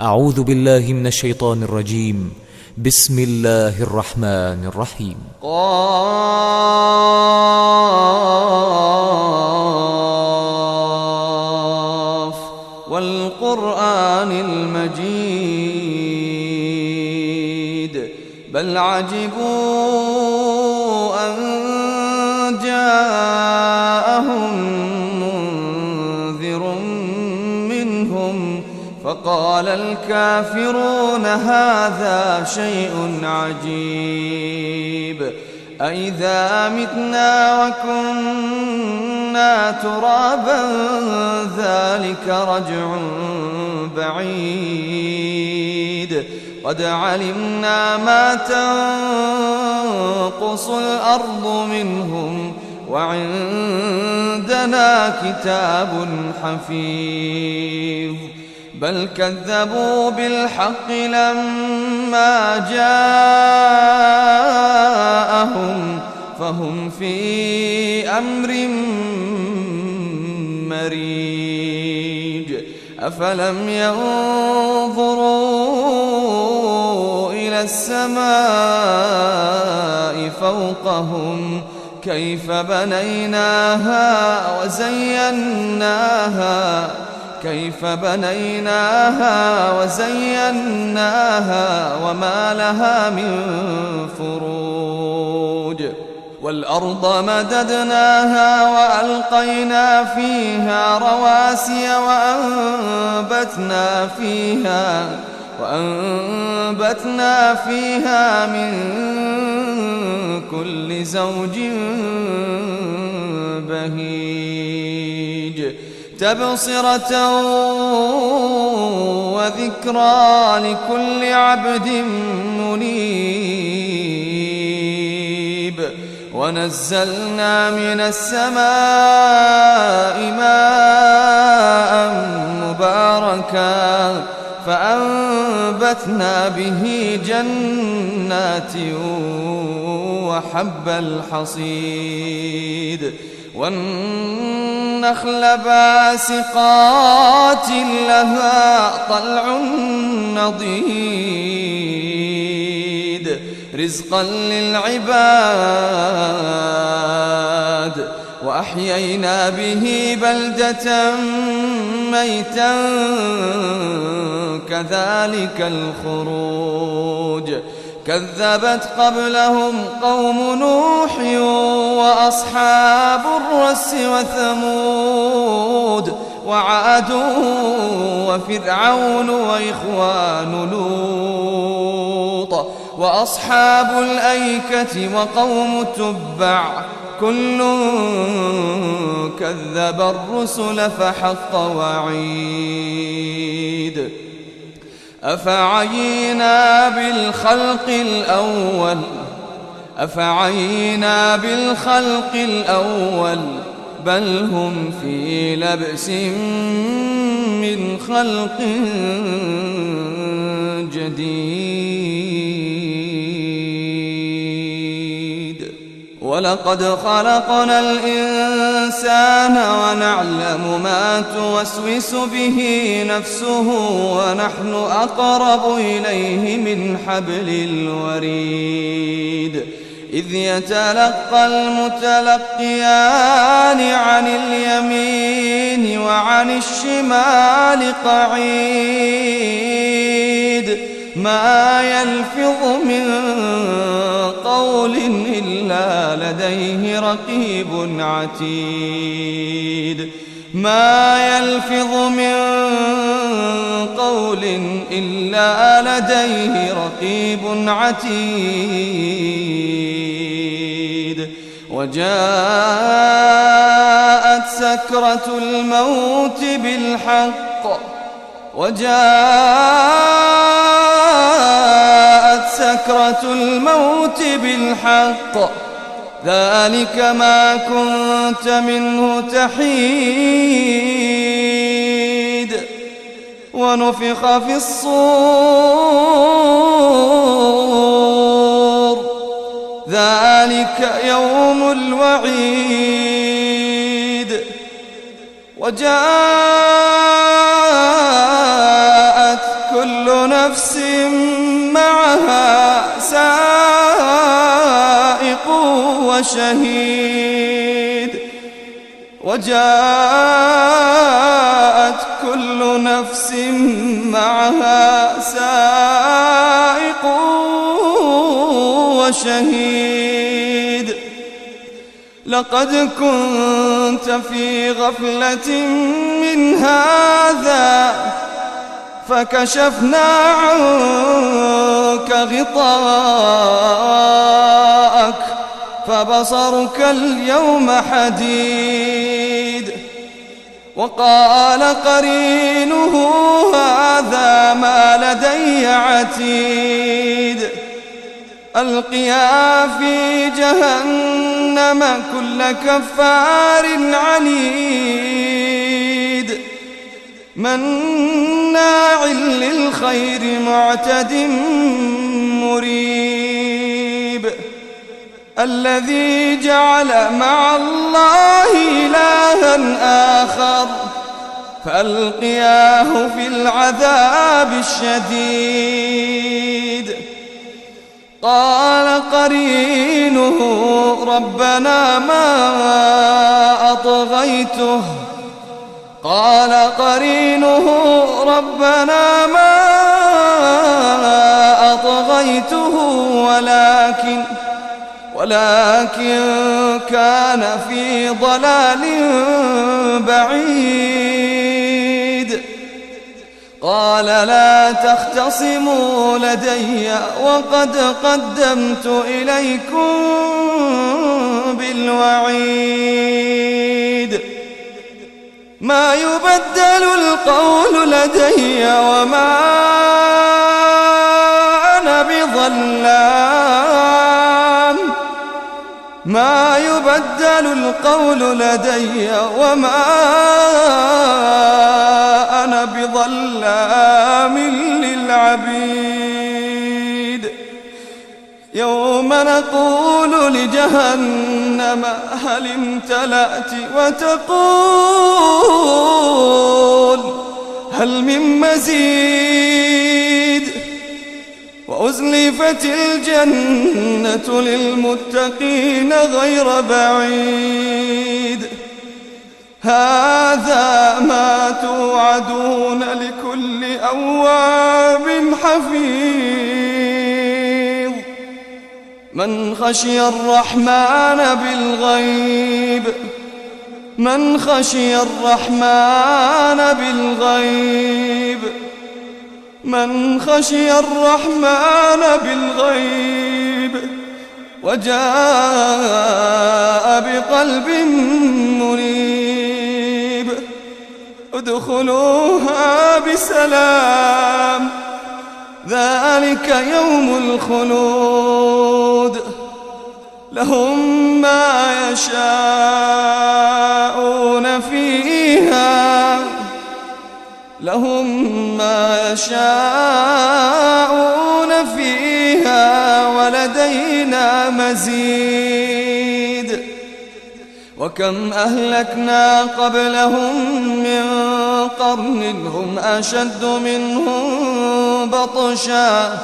أعوذ بالله من الشيطان الرجيم. بسم الله الرحمن الرحيم. قاف والقرآن المجيد بل عجبوا أن جاءهم منذر منهم فقال الكافرون هذا شيء عجيب أإذا متنا وكنا ترابا ذلك رجع بعيد قد علمنا ما تنقص الأرض منهم وعندنا كتاب حفيظ بل كذبوا بالحق لما جاءهم فهم في أمر مريج أفلم ينظروا إلى السماء فوقهم كيف بنيناها وزيناها وما لها من فروج والأرض مددناها وألقينا فيها رواسي وأنبتنا فيها من كل زوج بهيج تبصرة وذكرى لكل عبد منيب ونزلنا من السماء ماء مباركا فأنبتنا به جنات وحب الحصيد والنخل باسقات لها طلع نضيد رزقا للعباد وأحيينا به بلدة ميتا كذلك الخروج كذبت قبلهم قوم نوح وأصحاب الرس وثمود وعاد وفرعون وإخوان لوط وأصحاب الأيكة وقوم تبع كل كذب الرسل فحق وعيد أفعينا بالخلق الأول بل هم في لبس من خلق جديد ولقد خلقنا الإنسان ونعلم ما توسوس به نفسه ونحن أقرب إليه من حبل الوريد إذ يتلقى المتلقيان عن اليمين وعن الشمال قعيد ما يلفظ من قول إلا لديه رقيب عتيد ما يلفظ من قول إلا لديه رقيب عتيد وجاءت سكرة الموت بالحق ذلك ما كنت منه تحيد ونفخ في الصور ذلك يوم الوعيد وجاءت كل نفس معها سائق وشهيد وجاءت كل نفس معها سائق وشهيد لقد كنت في غفلة من هذا فكشفنا عنك غطاءك فبصرك اليوم حديد وقال قرينه هذا ما لدي عتيد ألقيا في جهنم كل كفار عنيد مناع للخير معتد مريب الذي جعل مع الله إلها آخر فألقياه في العذاب الشديد قال قرينه ربنا ما أطغيته قال قرينه ربنا ما أطغيته ولكن كان في ضلال بعيد قال لا تختصموا لدي وقد قدمت إليكم بالوعيد ما يبدل القول لدي وما أنا بظلام ما يبدل القول لدي وما أنا بظلام للعبيد يوم نقول لجهنم هل امتلأت وتقول هل من مزيد وأزلفت الجنة للمتقين غير بعيد هذا ما توعدون لكل أواب حفيظ من خشي الرحمن بالغيب من خشي الرحمن بالغيب من خشي الرحمن بالغيب وجاء بقلب منيب ادخلوها بسلام ذلك يوم الخلود لهم ما يشاءون فيها ولدينا مزيد وكم أهلكنا قبلهم من قرن هم أشد منهم بطشا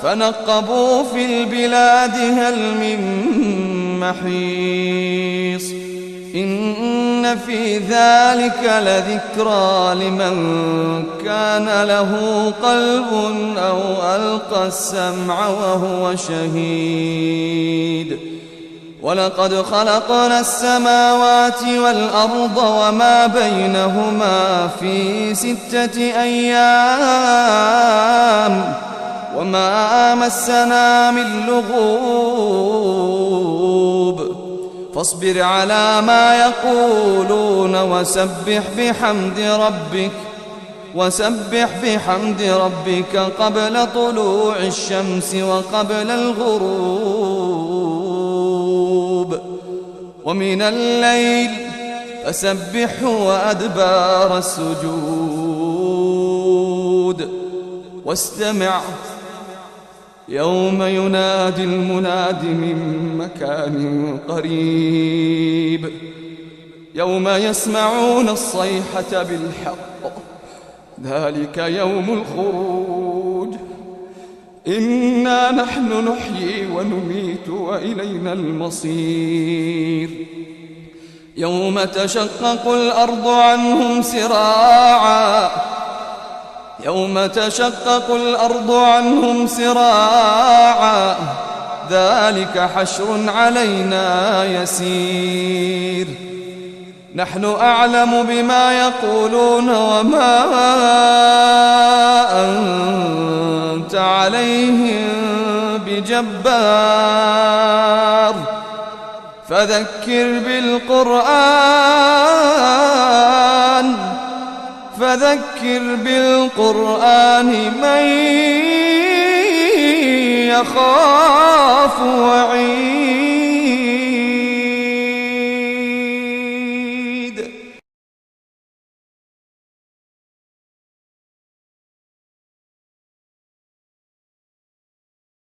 فنقبوا في البلاد هل من محيص إن في ذلك لذكرى لمن كان له قلب أو ألقى السمع وهو شهيد ولقد خلقنا السماوات والأرض وما بينهما في 6 أيام وما مسنا من لغوب فاصبر على ما يقولون وسبح بحمد ربك قبل طلوع الشمس وقبل الغروب ومن الليل فسبحه وأدبار السجود واستمع يوم ينادي المناد من مكان قريب يوم يسمعون الصيحة بالحق ذلك يوم الخروج. إنا نحن نحيي ونميت وإلينا المصير. يوم تشقق الأرض عنهم سراعا يوم تشقق الأرض عنهم سراعا ذلك حشر علينا يسير. نحن أعلم بما يقولون وما أنت عليهم بجبار. فذكر بالقرآن من يخاف وعيد.